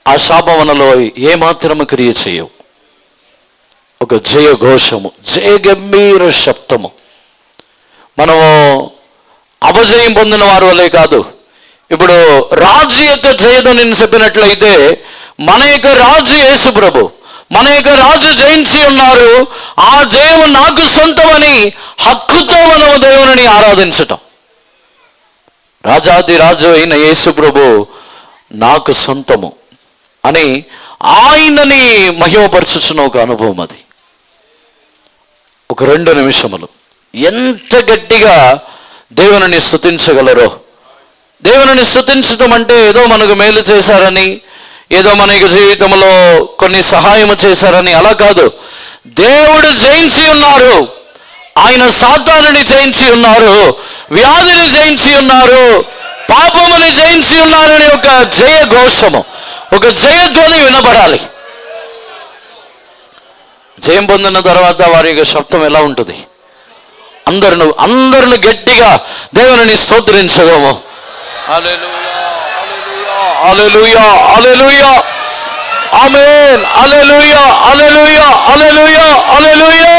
ఆ శాపమునలో ఏమాత్రము క్రియ చేయవు. ఒక జయ ఘోషము, జయ గంభీర శబ్దము. మనము అపజయం పొందిన వారు వలే కాదు. ఇప్పుడు రాజు యొక్క జయధ్వనిని చెప్పినట్లయితే మన యొక్క రాజు యేసు ప్రభు, మన యొక్క రాజు జయించి ఉన్నారు, ఆ జయము నాకు సొంతమని హక్కుతో మనము దేవుని ఆరాధించటం. రాజాది రాజు అయిన యేసు ప్రభు నాకు సొంతము అని ఆయనని మహిమపరచుచున్న ఒక అనుభవం. అది ఒక 2 నిమిషములు ఎంత గట్టిగా దేవుని స్తుతించగలరో. దేవుని స్తుతించడం అంటే ఏదో మనకు మేలు చేశారని, ఏదో మన యొక్క జీవితంలో కొన్ని సహాయము చేశారని అలా కాదు. దేవుడు జయించి ఉన్నారు, ఆయన సాతానుని జయించి ఉన్నారు, వ్యాధిని జయించి ఉన్నారు, పాపముని జయించి ఉన్నారు అని ఒక జయ ఘోషము, ఒక జయధ్వని వినబడాలి. జయం పొందిన తర్వాత వారి యొక్క శబ్దం ఎలా ఉంటుంది? అందరిని గట్టిగా దేవుని స్తోత్రించదము. హల్లెలూయా, హల్లెలూయా, హల్లెలూయా, ఆమేన్, హల్లెలూయా, హల్లెలూయా, హల్లెలూయా, హల్లెలూయా.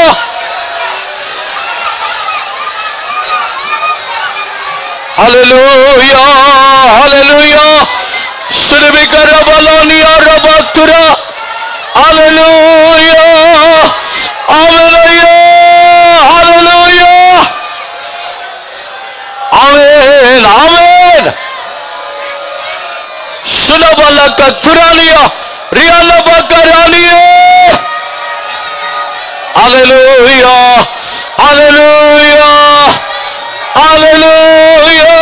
హల్లెలూయా, హల్లెలూయా. సురబికర బలోనియా రబతురా. హల్లెలూయా, హల్లెలూయా, హల్లెలూయా. ఆమేన్, ఆమేన్. సునబలక తురానియా రియాలబకరానియా. హల్లెలూయా, హల్లెలూయా, హల్లెలూయా.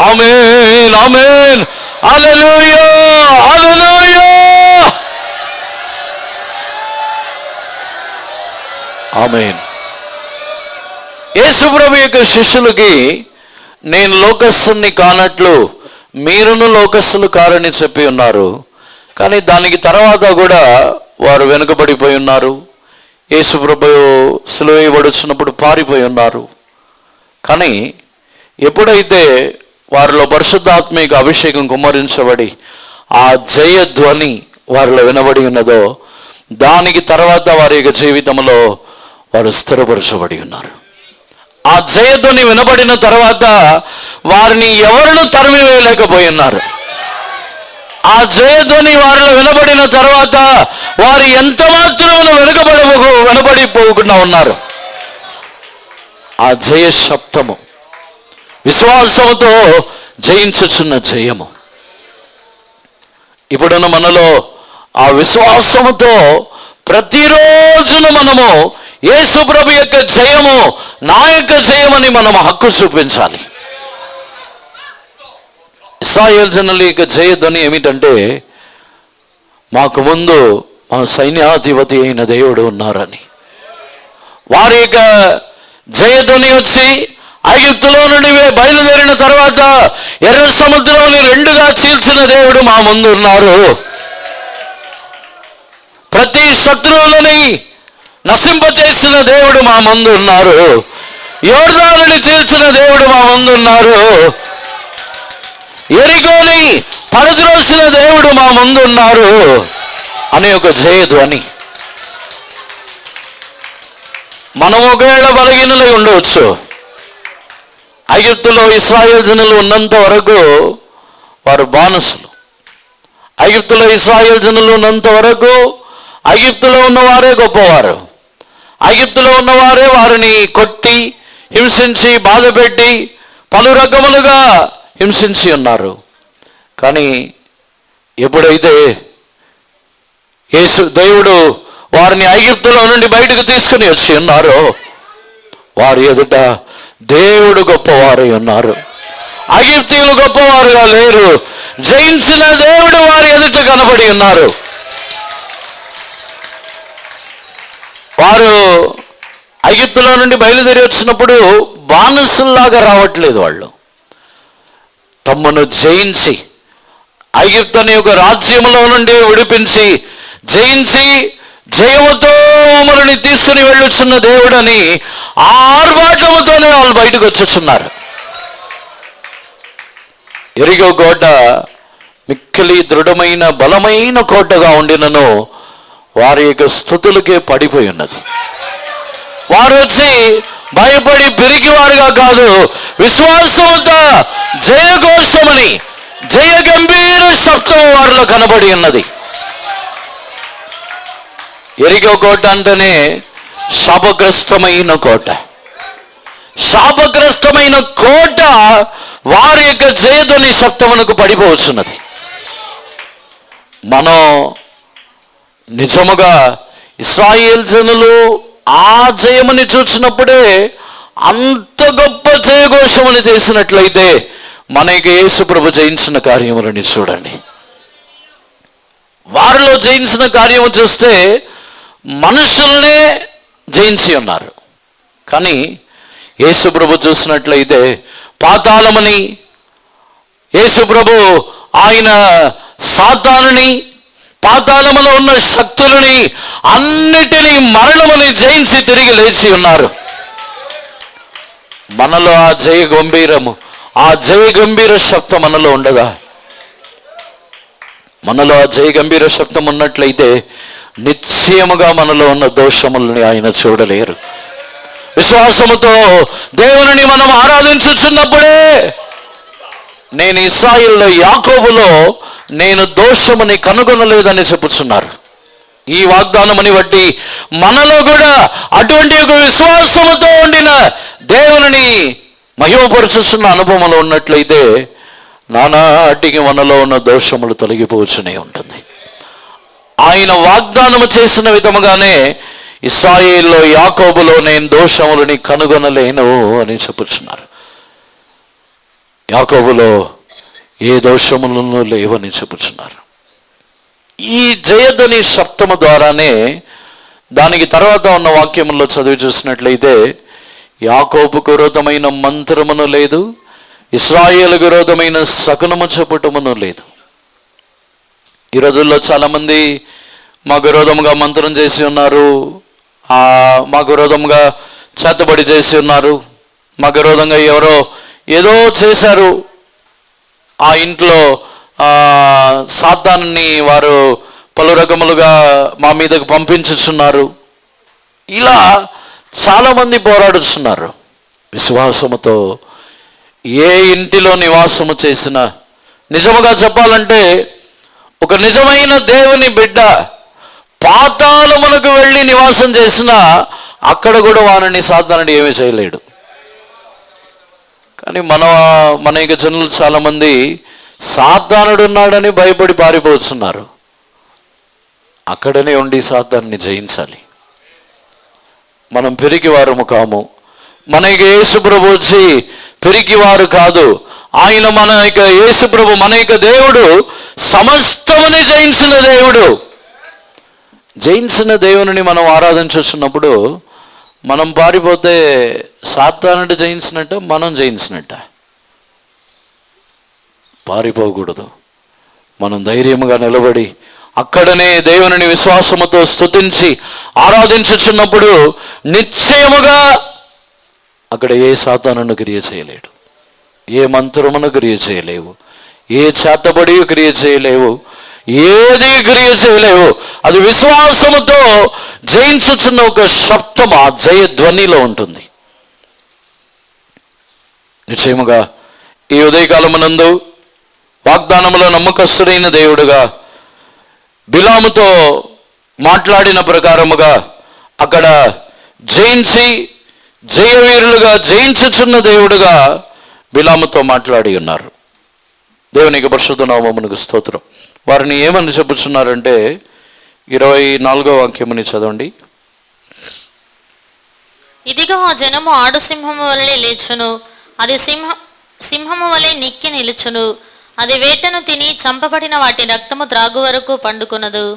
ఆమేన్, ఆమేన్. హల్లెలూయా, హల్లెలూయా. ఆమేన్. యేసు ప్రభు యొక్క శిష్యులకి నేను లోకస్తుని కానట్లు మీరును లోకస్తులు కారని చెప్పి ఉన్నారు. కానీ దానికి తర్వాత కూడా వారు వెనుకబడిపోయి ఉన్నారు. యేసు ప్రభు సిలువ వేయబడుచున్నప్పుడు పారిపోయి ఉన్నారు. కానీ ఎప్పుడైతే వారిలో పరిశుద్ధాత్మిక అభిషేకం కుమ్మరించబడి ఆ జయధ్వని వారిలో వినబడి ఉన్నదో, దానికి తర్వాత వారి యొక్క జీవితంలో వారు స్థిరపరచబడి ఉన్నారు. ఆ జయధ్వని వినబడిన తర్వాత వారిని ఎవరిని తరిమి వేయలేకపోయి ఉన్నారు. ఆ జయధ్వని వారిలో వినబడిన తర్వాత వారు ఎంత మాత్రమును వెనబడిపోకుండా ఉన్నారు. ఆ జయ శబ్దము విశ్వాసముతో జయించుచున్న జయము. ఇప్పుడున్న మనలో ఆ విశ్వాసముతో ప్రతిరోజును మనము యేసు ప్రభు యొక్క జయము నా యొక్క జయమని మనం హక్కు చూపించాలి. ఇశ్రాయేలు జనుల యొక్క జయధ్వని ఏమిటంటే, మాకు ముందు మా సైన్యాధిపతి అయిన దేవుడు ఉన్నారని. వారి యొక్క జయధ్వని వచ్చి ఐగుప్తులో నుండి బయలుదేరిన తర్వాత ఎర్ర సముద్రంని 2గా చీల్చిన దేవుడు మా ముందు ఉన్నారు. ప్రతి శత్రువులని నశింపచేసిన దేవుడు మా ముందు ఉన్నారు. యోర్దానుని చీల్చిన దేవుడు మా ముందు ఉన్నారు. ఎరికోని పడద్రోసిన దేవుడు మా ముందు ఉన్నారు అనే ఒక జయధ్వని. మనం ఒకవేళ బలహీనలై ఉండవచ్చు. ఐగుప్తులో ఇశ్రాయేలు జనులు ఉన్నంత వరకు వారు బానిసలు. ఐగుప్తులో ఇశ్రాయేలు జనులు ఉన్నంత వరకు ఐగుప్తులో ఉన్నవారే గొప్పవారు. ఐగుప్తులో ఉన్నవారే వారిని కొట్టి హింసించి బాధపెట్టి పలు రకములుగా హింసించి ఉన్నారు. కానీ ఎప్పుడైతే దేవుడు వారిని ఐగుప్తులో నుండి బయటకు తీసుకుని వచ్చి ఉన్నారో, వారి ఎదుట దేవుడు గొప్పవారై ఉన్నారు. ఐగుప్తీయులు గొప్పవారుగా లేరు. జయించిన దేవుడు వారి ఎదుట కనబడి ఉన్నారు. వారు ఐగుప్తులో నుండి బయలుదేరి వచ్చినప్పుడు బానిసల్లాగా రావట్లేదు. వాళ్ళు తమను జయించి ఐగుప్తు అనే ఒక రాజ్యంలో నుండి విడిపించి జయించి జయముతో మమ్మల్ని తీసుకుని వెళ్ళుచున్న దేవుడని ఆర్భాటముతోనే వాళ్ళు బయటకు వచ్చుచున్నారు. ఎరిగో కోట మిక్కిలి దృఢమైన బలమైన కోటగా ఉండినను వారి యొక్క స్థుతులకే పడిపోయి ఉన్నది. వారు వచ్చి భయపడి పిరికివారుగా కాదు, విశ్వాసముతో జయఘోషమని జయ గంభీర శబ్దం వారిలో కనబడి ఉన్నది. ఎరిగో కోట అంటేనే శాపగ్రస్తమైన కోట. శాపగ్రస్తమైన కోట వారి యొక్క జయధ్వని శబ్దమునకు పడిపోవచ్చున్నది. మనం నిజముగా ఇశ్రాయేల్ జనులు ఆ జయముని చూసినప్పుడే అంత గొప్ప జయఘోషముని చేసినట్లయితే మనకి యేసు ప్రభు జయించిన కార్యములని చూడండి. వారిలో జయించిన కార్యము చూస్తే మనుషుల్నే జయించి ఉన్నారు. కానీ యేసు ప్రభు చూసినట్లయితే పాతాళమని, యేసు ప్రభు ఆయన సాతానుని, పాతాళములో ఉన్న శక్తులని అన్నిటినీ మరణముని జయించి తిరిగి లేచి ఉన్నారు. మనలో ఆ జయ గంభీరము, ఆ జయ గంభీర శబ్దం మనలో ఉండదా? మనలో ఆ జయ గంభీర శబ్దం ఉన్నట్లయితే నిశ్చయముగా మనలో ఉన్న దోషములని ఆయన చూడలేరు. విశ్వాసముతో దేవుని మనం ఆరాధించుచున్నప్పుడే నేను ఇశ్రాయేలులో యాకోబులో నేను దోషముని కనుగొనలేదని చెప్పుచున్నారు. ఈ వాగ్దానముని బట్టి మనలో కూడా అటువంటి ఒక విశ్వాసముతో ఉండిన దేవుని మహిమపరచుచున్న అనుభవంలో ఉన్నట్లయితే నానాటికి మనలో ఉన్న దోషములు తొలగిపోవచ్చునే ఉంటుంది. ఆయన వాగ్దానము చేసిన విధముగానే ఇశ్రాయేలులో యాకోబులో నేను దోషములని కనుగొనలేను అని చెప్పుచున్నారు. యాకోబులో ఏ దోషములను లేవని చెప్పుచున్నారు. ఈ జయధ్వని శబ్దము ద్వారానే దానికి తర్వాత ఉన్న వాక్యముల్లో చదివి చూసినట్లయితే యాకోబుకు విరోధమైన మంత్రమును లేదు, ఇశ్రాయేలుకు విరోధమైన శకునము చెప్పుటమును లేదు. ఈ రోజుల్లో చాలామంది మాకు విరోధముగా మంత్రం చేసి ఉన్నారు, మాకు విరోధంగా చేతబడి చేసి ఉన్నారు, మాకు విరోధంగా ఎవరో ఏదో చేశారు, ఆ ఇంట్లో సాతానుని వారు పలు రకములుగా మా మీదకు పంపించుచున్నారు. ఇలా చాలామంది పోరాడుతున్నారు. విశ్వాసముతో ఏ ఇంటిలో నివాసము చేసినా, నిజముగా చెప్పాలంటే ఒక నిజమైన దేవుని బిడ్డ పాతాళమునకు వెళ్ళి నివాసం చేసినా అక్కడ కూడా వారిని సాతానుడు ఏమీ చేయలేడు. కానీ మన యొక్క జనులు చాలామంది సాతానుడు ఉన్నాడని భయపడి పారిపోతున్నారు. అక్కడనే ఉండి సాతాన్ని జయించాలి. మనం పిరికివారము కాము. మన యొక్క యేసు ప్రభు వచ్చి పిరికివారు కాదు. ఆయన మన యొక్క యేసు ప్రభు, మన యొక్క దేవుడు సమస్తముని జయించిన దేవుడు. జయించిన దేవుని మనం ఆరాధించున్నప్పుడు మనం పారిపోతే సాతానుడు జయించినట్ట, మనం జయించినట్ట? పారిపోకూడదు. మనం ధైర్యముగా నిలబడి అక్కడనే దేవుని విశ్వాసముతో స్తుతించి ఆరాధించుచున్నప్పుడు నిశ్చయముగా అక్కడ ఏ సాతానును క్రియ చేయలేడు, ఏ మంత్రమును క్రియ చేయలేవు, ఏ చేతబడి క్రియ చేయలేవు, ఏది క్రియ చేయలేవు. అది విశ్వాసముతో జయించుచున్న ఒక శబ్దం ఆ జయధ్వనిలో ఉంటుంది. నిశ్చయముగా ఈ ఉదయకాలమునందు వాగ్దానములో నమ్మకస్తుడైన దేవుడుగా బిలాముతో మాట్లాడిన ప్రకారముగా అక్కడ జయించి జయవీరులుగా జయించుచున్న దేవుడుగా బిలాముతో మాట్లాడి ఉన్నారు. దేవునికి పరిశుద్ధ నామమునకు స్తోత్రం. వారిని ఏమని చెప్పుచున్నారంటే 24వ వాక్యముని చదవండి. ఇదిగో ఆ జనము ఆడు సింహము వలె లేచును, అది సింహము వలె నిక్కి నిలుచును, అది వేటను తిని చంపబడిన వాటి రక్తము త్రాగు వరకు పండుకొనదు.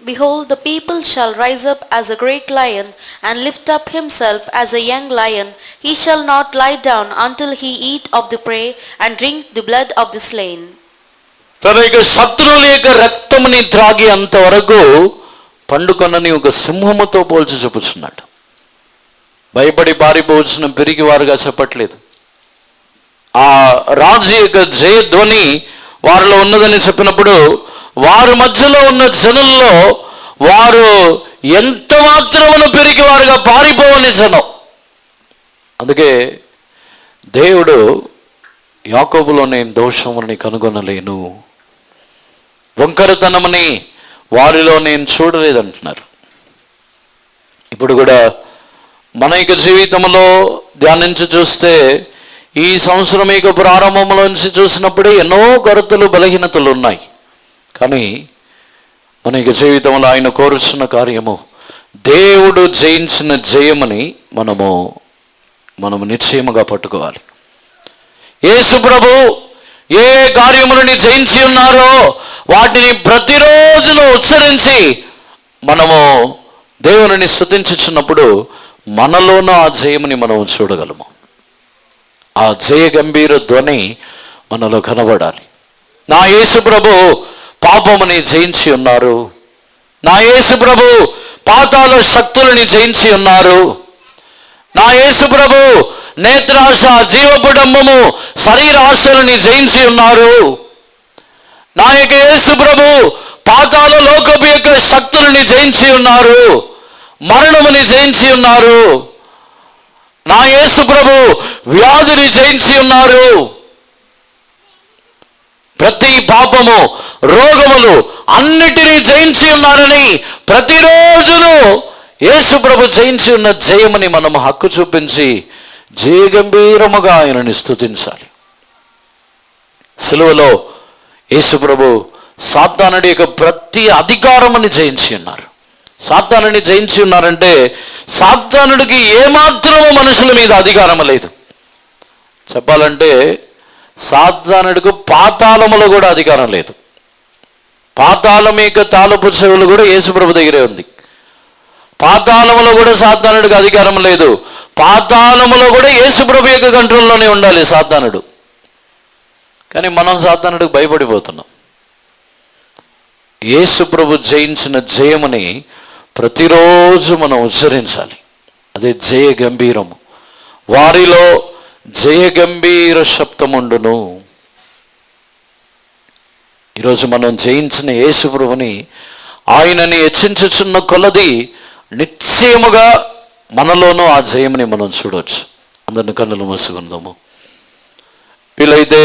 Behold, the people shall rise up as a great lion, and lift up himself as a young lion. He shall not lie down until he eat of the prey and drink the blood of the slain. తన యొక్క శత్రువుల యొక్క రక్తముని త్రాగి అంతవరకు పండుకొనని ఒక సింహముతో పోల్చి చెప్పుచున్నాడు. భయపడి పారిపోవచ్చిన పెరిగి వారుగా చెప్పట్లేదు. ఆ రాజు యొక్క జయధ్వని వారిలో ఉన్నదని చెప్పినప్పుడు వారి మధ్యలో ఉన్న జనుల్లో వారు ఎంత మాత్రమును పెరిగి వారుగా పారిపోవని జనం. అందుకే దేవుడు యాకోబులో నేను దోషముని కనుగొనలేను, వంకరతనమని వారిలో నేను చూడలేదంటున్నారు. ఇప్పుడు కూడా మన యొక్క జీవితంలో ధ్యానించి చూస్తే ఈ సంవత్సరం యొక్క ప్రారంభంలో నుంచి చూసినప్పుడే ఎన్నో కొరతలు బలహీనతలు ఉన్నాయి. కానీ మన యొక్క జీవితంలో ఆయన కోరుచున్న కార్యము దేవుడు జయించిన జయమని మనము నిశ్చయముగా పట్టుకోవాలి. యేసు ప్రభు ఏ కార్యములని జయించి ఉన్నారో వాటిని ప్రతిరోజును ఉచ్చరించి మనము దేవుని స్తుతించుచున్నప్పుడు మనలోనూ ఆ జయముని మనం చూడగలము. ఆ జయ గంభీర ధ్వని మనలో కనబడాలి. నా యేసు ప్రభు పాపముని జయించి ఉన్నారు, నా యేసు ప్రభు పాతాళ శక్తులని జయించి ఉన్నారు, నా యేసు ప్రభు నేత్రాశ, జీవపుడంబము, శరీరాశలని జయించి ఉన్నారు, నా యొక్క యేసు ప్రభు పాతాళ లోకపు యొక్క శక్తులని జయించి ఉన్నారు, మరణముని జయించి ఉన్నారు, నా యేసు ప్రభు వ్యాధిని జయించి ఉన్నారు. ప్రతి పాపము, రోగములు అన్నిటినీ జయించి ఉన్నారని ప్రతిరోజును యేసు ప్రభు జయించి ఉన్న జయమని మనం హక్కు చూపించి జయగంభీరముగా ఆయనని స్తుతించాలి. సిలువలో యేసు ప్రభు సాతానుడి యొక్క ప్రతి అధికారముని జయించి ఉన్నారు. సాతానుని జయించి ఉన్నారంటే సాతానుడికి ఏమాత్రము మనుషుల మీద అధికారం లేదు. చెప్పాలంటే సాతానుడికి పాతాళములో కూడా అధికారం లేదు. పాతాళం యొక్క తాళపు చెవులు కూడా యేసు ప్రభు దగ్గరే ఉంది. పాతాళములో కూడా సాతానుడికి అధికారం లేదు. పాతాళములో కూడా యేసు ప్రభు యొక్క కంట్రోల్లోనే ఉండాలి సాతానుడు. కానీ మనం సాతానుడికి భయపడిపోతున్నాం. యేసు ప్రభు జయించిన జయముని ప్రతిరోజు మనం ఉచ్చరించాలి. అదే జయ గంభీరము. వారిలో జయ గంభీర శబ్దముండును. ఈరోజు మనం జయించిన యేసు ప్రభుని ఆయనని హెచ్చించుచున్న కొలది నిశ్చయముగా మనలోనూ ఆ జయముని మనం చూడవచ్చు. అందరిని కన్నులు మూసుకుందాము. వీలైతే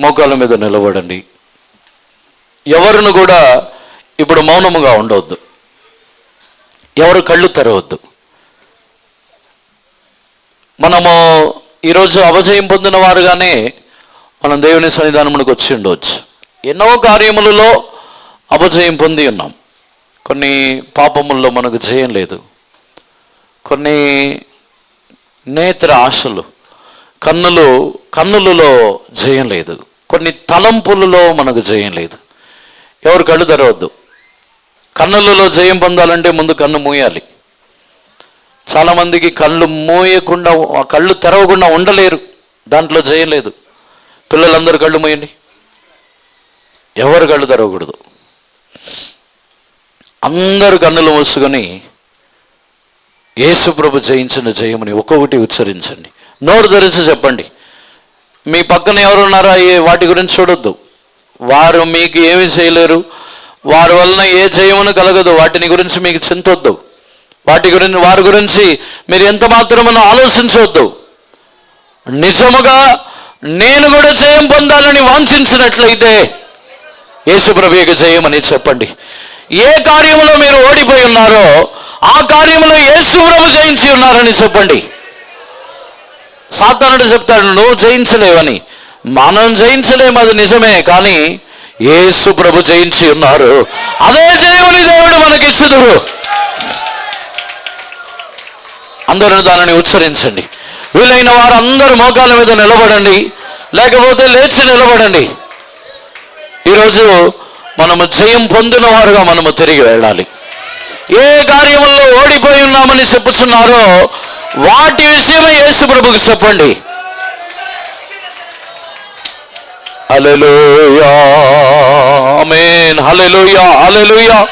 మోకాళ్ళ మీద నిలబడండి. ఎవరిని కూడా ఇప్పుడు మౌనముగా ఉండవద్దు, ఎవరు కళ్ళు తెరవద్దు. మనము ఈరోజు అపజయం పొందిన వారుగానే మనం దేవుని సన్నిధానమునికి వచ్చి ఉండవచ్చు. ఎన్నో కార్యములలో అపజయం పొంది ఉన్నాం. కొన్ని పాపముల్లో మనకు జయం లేదు, కొన్ని నేత్ర ఆశలు, కన్నులలో జయం లేదు, కొన్ని తలంపులలో మనకు జయం లేదు. ఎవరు కళ్ళు తెరవద్దు. కన్నులలో జయం పొందాలంటే ముందు కన్ను మూయాలి. చాలామందికి కళ్ళు మూయకుండా, కళ్ళు తెరవకుండా ఉండలేరు, దాంట్లో జయం లేదు. పిల్లలందరూ కళ్ళు మూయండి. ఎవరు కళ్ళు తెరవకూడదు. అందరూ కన్నులు మూసుకొని యేసు ప్రభు జయించిన జయముని ఒక్కొక్కటి ఉచ్చరించండి. నోరు ధరించి చెప్పండి. మీ పక్కన ఎవరున్నారా వాటి గురించి చూడొద్దు. వారు మీకు ఏమి చేయలేరు, వారి వలన ఏ జయమును కలగదు, వాటిని గురించి మీకు చింతొద్దు. వారి గురించి మీరు ఎంత మాత్రమన్నా ఆలోచించవద్దు. నిజముగా నేను కూడా జయం పొందాలని వాంఛించినట్లయితే యేసు ప్రభు యొక్క జయమని చెప్పండి. ఏ కార్యములో మీరు ఓడిపోయి ఉన్నారో ఆ కార్యములో యేసు ప్రభు జయించి ఉన్నారని చెప్పండి. సాతానుడు చెప్తాడు నువ్వు జయించలేవని. మనం జయించలేము, అది నిజమే. కానీ యేసు ప్రభు జయించి ఉన్నారు. అదే జయముని దేవుడు మనకిచ్చుదురు. అందరూ దానిని ఉచ్చరించండి. వీలైన వారు అందరూ మోకాళ్ళ మీద నిలబడండి, లేకపోతే లేచి నిలబడండి. ఈరోజు మనము జయం పొందిన వారుగా మనము తిరిగి వెళ్ళాలి. ఏ కార్యముల్లో ఓడిపోయి ఉన్నామని చెప్పుచున్నారో వాటి విషయమే యేసు ప్రభువుకి చెప్పండి. హల్లెలూయా, ఆమేన్, హల్లెలూయా, హల్లెలూయా.